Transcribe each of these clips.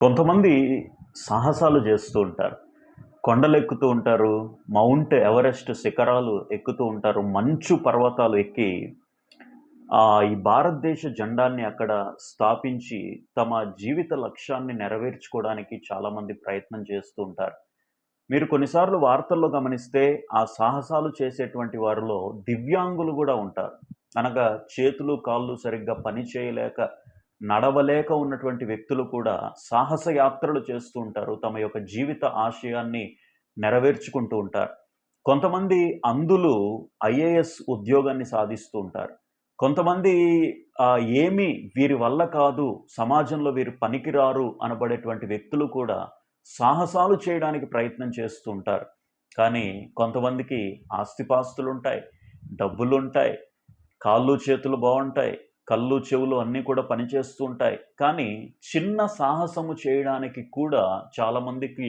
కొంతమంది సాహసాలు చేస్తూ ఉంటారు. కొండలెక్కుతూ ఉంటారు. మౌంట్ ఎవరెస్ట్ శిఖరాలు ఎక్కుతూ ఉంటారు. మంచు పర్వతాలు ఎక్కి ఈ భారతదేశ జెండాన్ని అక్కడ స్థాపించి తమ జీవిత లక్ష్యాన్ని నెరవేర్చుకోవడానికి చాలామంది ప్రయత్నం చేస్తూ ఉంటారు. మీరు కొన్నిసార్లు వార్తల్లో గమనిస్తే ఆ సాహసాలు చేసేటువంటి వారిలో దివ్యాంగులు గూడా ఉంటారు. అనగా చేతులు, కాళ్ళు సరిగ్గా పని చేయలేక, నడవలేక ఉన్నటువంటి వ్యక్తులు కూడా సాహస యాత్రలు చేస్తూ ఉంటారు. తమ యొక్క జీవిత ఆశయాన్ని నెరవేర్చుకుంటూ ఉంటారు. కొంతమంది అంధులు ఐఏఎస్ ఉద్యోగాన్ని సాధిస్తూ ఉంటారు. కొంతమంది ఏమి వీరి వల్ల కాదు, సమాజంలో వీరు పనికిరారు అనబడేటువంటి వ్యక్తులు కూడా సాహసాలు చేయడానికి ప్రయత్నం చేస్తూ ఉంటారు. కానీ కొంతమందికి ఆస్తిపాస్తులుంటాయి, డబ్బులుంటాయి, కాళ్ళు, చేతులు బావుంటాయి, కళ్ళు, చెవులు అన్నీ కూడా పనిచేస్తూ ఉంటాయి. కానీ చిన్న సాహసము చేయడానికి కూడా చాలామందికి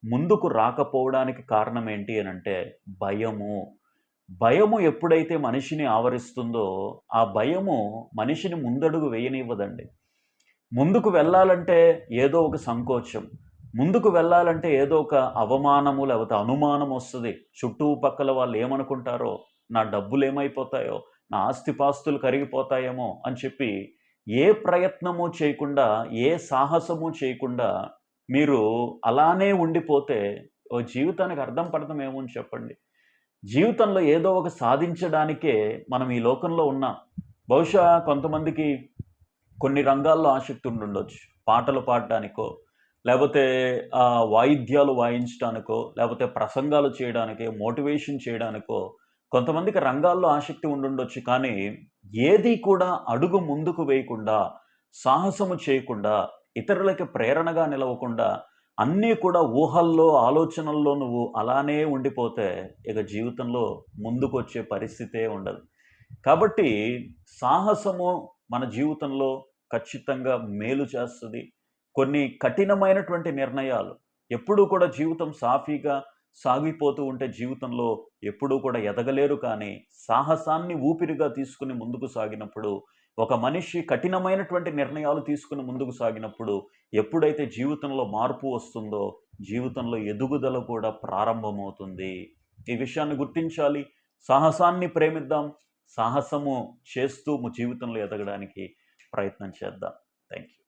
ముందుకు రాకపోవడానికి కారణం ఏంటి అనంటే భయము. భయము ఎప్పుడైతే మనిషిని ఆవరిస్తుందో, ఆ భయము మనిషిని ముందడుగు వేయనివ్వదండి. ముందుకు వెళ్ళాలంటే ఏదో ఒక సంకోచం. ముందుకు వెళ్ళాలంటే ఏదో ఒక అవమానము లేకపోతే అనుమానం వస్తది. చుట్టుపక్కల వాళ్ళు ఏమనుకుంటారో, నా డబ్బులేమైపోతాయో, నా ఆస్తిపాస్తులు కరిగిపోతాయేమో అని చెప్పి ఏ ప్రయత్నము చేయకుండా, ఏ సాహసము చేయకుండా మీరు అలానే ఉండిపోతే జీవితానికి అర్థం పర్థం ఏముంది చెప్పండి? జీవితంలో ఏదో ఒక సాధించడానికే మనం ఈ లోకంలో ఉన్నాం. బహుశా కొంతమందికి కొన్ని రంగాల్లో ఆసక్తి ఉండుండొచ్చు. పాటలు పాడడానికో, లేపోతే వాయిద్యాలు వాయించడానికో, లేపోతే ప్రసంగాలు చేయడానికో, మోటివేషన్ చేయడానికో కొంతమందికి రంగాల్లో ఆసక్తి ఉండుండొచ్చు. కానీ ఏది కూడా అడుగు ముందుకు వేయకుండా, సాహసము చేయకుండా, ఇతరులకి ప్రేరణగా నిలవకుండా అన్నీ కూడా ఊహల్లో, ఆలోచనల్లో నువ్వు అలానే ఉండిపోతే ఇక జీవితంలో ముందుకొచ్చే పరిస్థితే ఉండదు. కాబట్టి సాహసము మన జీవితంలో ఖచ్చితంగా మేలు చేస్తది. కొన్ని కఠినమైనటువంటి నిర్ణయాలు ఎప్పుడూ కూడా జీవితం సాఫీగా సాగిపోతూ ఉంటే జీవితంలో ఎప్పుడూ కూడా ఎదగలేరు. కానీ సాహసాన్ని ఊపిరిగా తీసుకొని ముందుకు సాగినప్పుడు, ఒక మనిషి కఠినమైనటువంటి నిర్ణయాలు తీసుకొని ముందుకు సాగినప్పుడు, ఎప్పుడైతే జీవితంలో మార్పు వస్తుందో, జీవితంలో ఎదుగుదల కూడా ప్రారంభమవుతుంది. ఈ విషయాన్ని గుర్తించాలి. సాహసాన్ని ప్రేమిద్దాం. సాహసము చేస్తూ జీవితంలో ఎదగడానికి ప్రయత్నం చేద్దాం. Thank you.